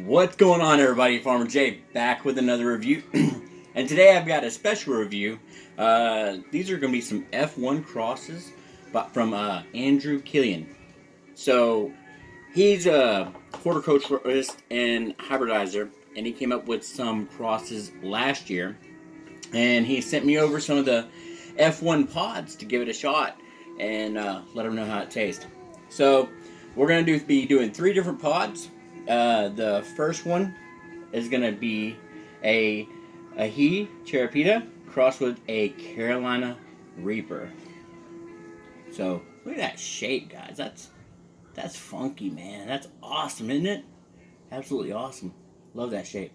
What's going on, everybody? Farmer Jay back with another review. And today I've got a special review. These are going to be some F1 crosses from Andrew Kielion. So he's a horticulturalist and hybridizer, and he came up with some crosses last year. And he sent me over some of the F1 pods to give it a shot and let him know how it tastes. So we're going to be doing 3 different pods. The first one is going to be a Charapita crossed with a Carolina Reaper. So look at that shape, guys. That's funky, man. That's awesome, isn't it? Absolutely awesome. Love that shape.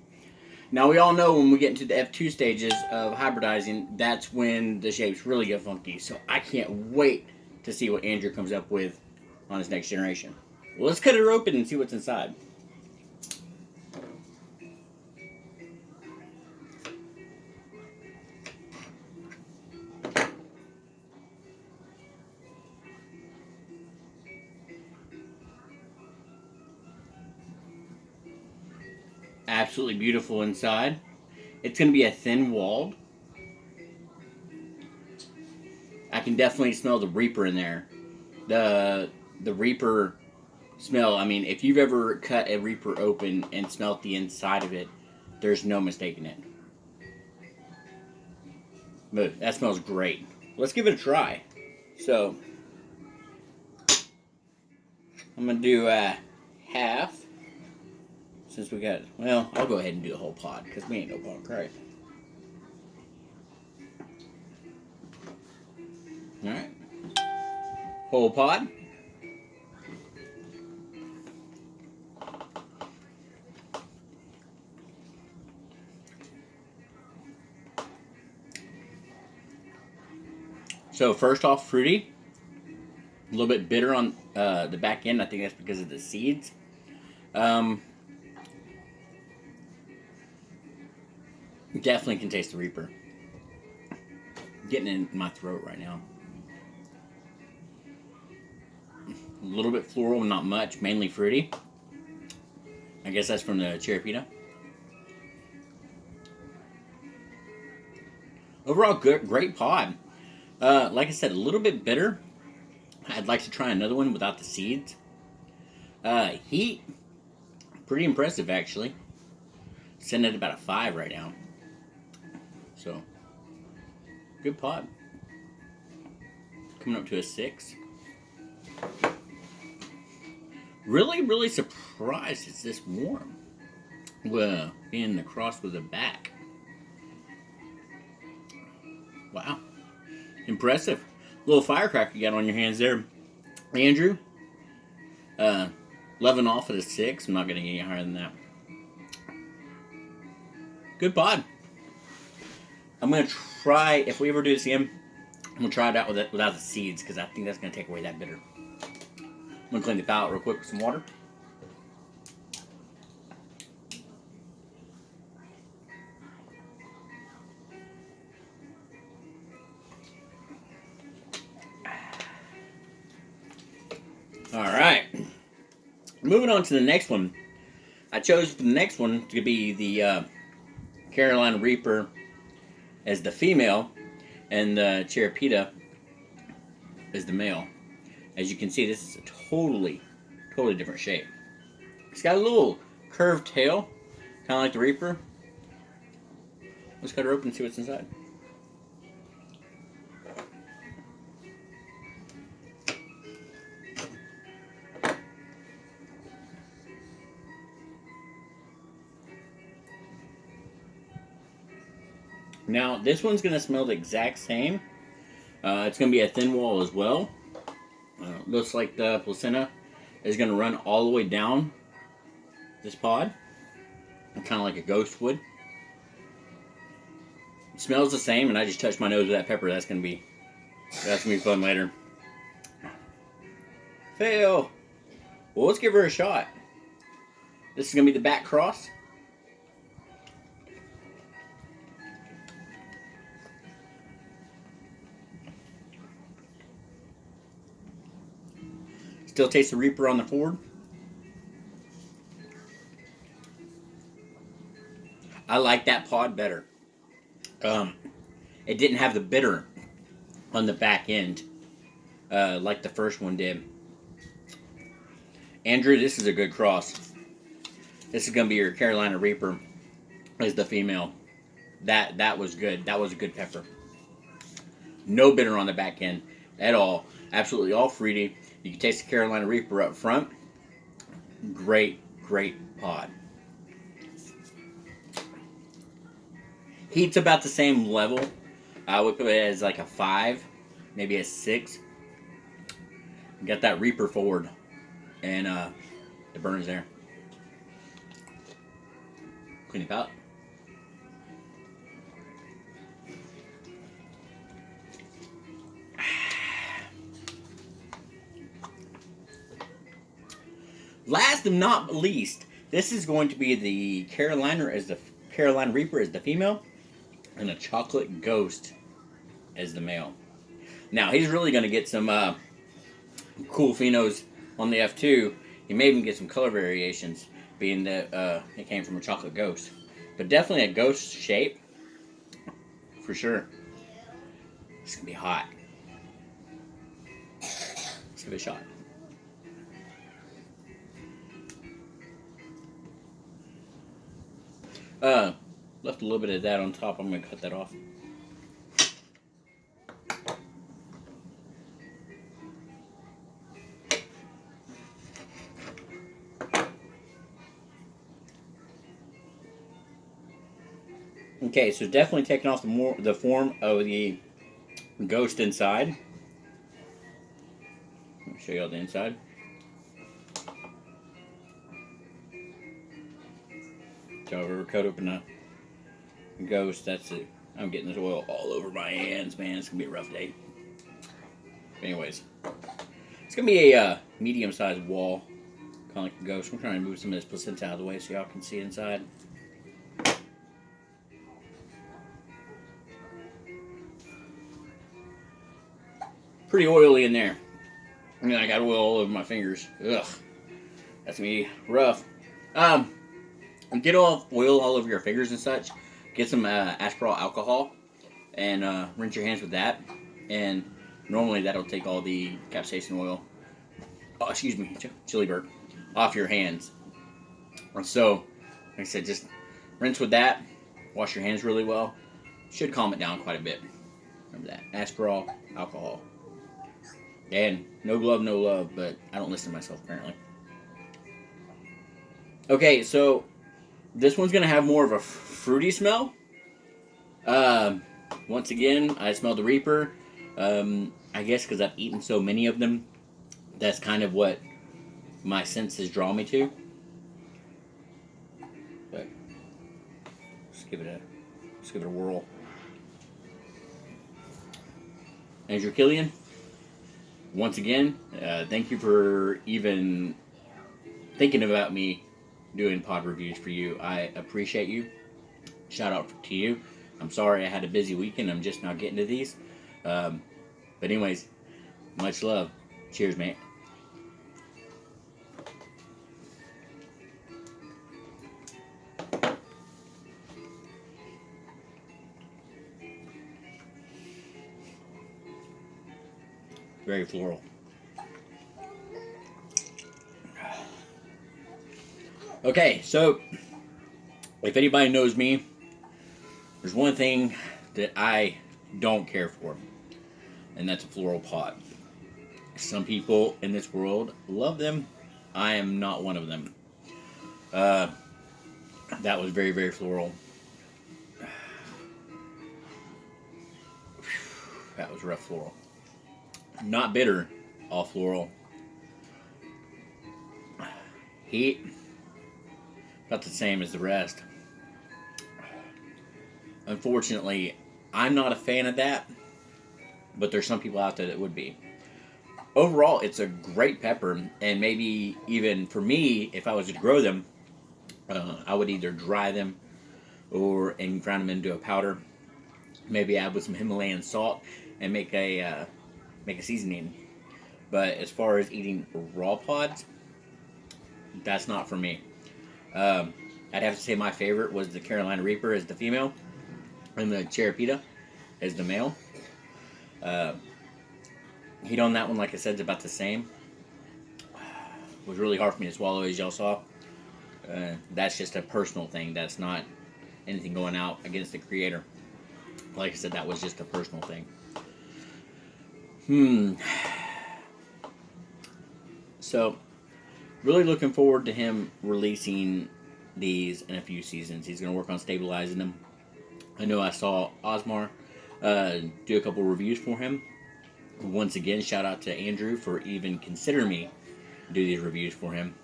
Now, we all know when we get into the F2 stages of hybridizing, that's when the shapes really get funky. So I can't wait to see what Andrew comes up with on his next generation. Well, let's cut it open and see what's inside. Absolutely beautiful inside. It's going to be a thin walled. I can definitely smell the Reaper in there. The Reaper smell, I mean, if you've ever cut a Reaper open and smelt the inside of it, there's no mistaking it. But that smells great. Let's give it a try. So, I'm going to do half. Since we got, well, I'll go ahead and do the whole pod, because we ain't no punk, right? Alright. Whole pod. So first off, fruity. A little bit bitter on the back end. I think that's because of the seeds. Definitely can taste the Reaper. Getting in my throat right now. A little bit floral, not much. Mainly fruity. I guess that's from the Charapita. Overall, good, great pod. Like I said, a little bit bitter. I'd like to try another one without the seeds. Heat, pretty impressive actually. Sitting at about a 5 right now. So, good pod. Coming up to a 6. Really surprised it's this warm. Well, being the cross with the back. Wow. Impressive. Little firecracker you got on your hands there, Andrew. 11 off at a 6. I'm not going to get any higher than that. Good pod. I'm going to try, if we ever do this again, I'm going to try it out without the seeds, because I think that's going to take away that bitter. I'm going to clean the palate real quick with some water. Alright. Moving on to the next one. I chose the next one to be the Carolina Reaper as the female, and the Charapita as the male. As you can see, this is a totally different shape. It's got a little curved tail, kind of like the Reaper. Let's cut her open and see what's inside. Now, this one's going to smell the exact same. It's going to be a thin wall as well. Looks like the placenta is going to run all the way down this pod. Kind of like a ghost would. It smells the same, and I just touched my nose with that pepper. That's going to be fun later. Fail. Well, let's give her a shot. This is going to be the back cross. Still taste the Reaper on the forward. I like that pod better. It didn't have the bitter on the back end like the first one did. Andrew, this is a good cross. This is going to be your Carolina Reaper as the female. That was good. That was a good pepper. No bitter on the back end at all. Absolutely all fruity. You can taste the Carolina Reaper up front. Great, great pod. Heat's about the same level. I would put it as like a 5, maybe a 6. Got that Reaper forward, and the burn is there. Clean it out. Last but not least, this is going to be the Carolina Reaper as the female, and a Chocolate Ghost as the male. Now he's really going to get some cool phenos on the F2. He may even get some color variations, being that it came from a Chocolate Ghost, but definitely a ghost shape for sure. It's gonna be hot. Let's give it a shot. Left a little bit of that on top. I'm gonna cut that off. Okay, so definitely taking off the form of the ghost inside. Let me show you all the inside. So I've ever cut open a ghost, that's it. I'm getting this oil all over my hands, man. It's gonna be a rough day. Anyways, it's gonna be a medium-sized wall, kind of like a ghost. I'm trying to move some of this placenta out of the way so y'all can see inside. Pretty oily in there. And then I got oil all over my fingers. Ugh, that's gonna be rough. Get off oil all over your fingers and such. Get some Asperol alcohol and rinse your hands with that. And normally that'll take all the capsaicin oil, chili burp, off your hands. And so, like I said, just rinse with that. Wash your hands really well. Should calm it down quite a bit. Remember that. Asperol alcohol. And no glove, no love, but I don't listen to myself apparently. Okay, so this one's going to have more of a fruity smell. Once again, I smell the Reaper. I guess because I've eaten so many of them, that's kind of what my senses draw me to. But let's give it a whirl. Andrew Kielion, once again, thank you for even thinking about me doing pod reviews for you. I appreciate you. Shout out to you. I'm sorry I had a busy weekend. I'm just now getting to these. But anyways, much love. Cheers, mate. Very floral. Okay, so if anybody knows me, there's one thing that I don't care for, and that's a floral pod. Some people in this world love them. I am not one of them. That was very, very floral. That was rough floral. Not bitter, all floral. Heat, about the same as the rest. Unfortunately, I'm not a fan of that, but there's some people out there that would be. Overall, it's a great pepper, and maybe even for me, if I was to grow them, I would either dry them and grind them into a powder, maybe add with some Himalayan salt and make a seasoning. But as far as eating raw pods, that's not for me. I'd have to say my favorite was the Carolina Reaper as the female, and the Charapita as the male. Uh, heat on that one, like I said, is about the same. It was really hard for me to swallow, as y'all saw. That's just a personal thing. That's not anything going out against the creator. Like I said, that was just a personal thing. So, really looking forward to him releasing these in a few seasons. He's going to work on stabilizing them. I know I saw Osmar do a couple reviews for him. Once again, shout out to Andrew for even considering me do these reviews for him.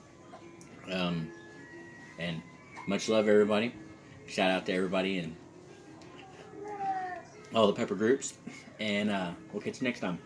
And much love, everybody. Shout out to everybody and all the pepper groups. And we'll catch you next time.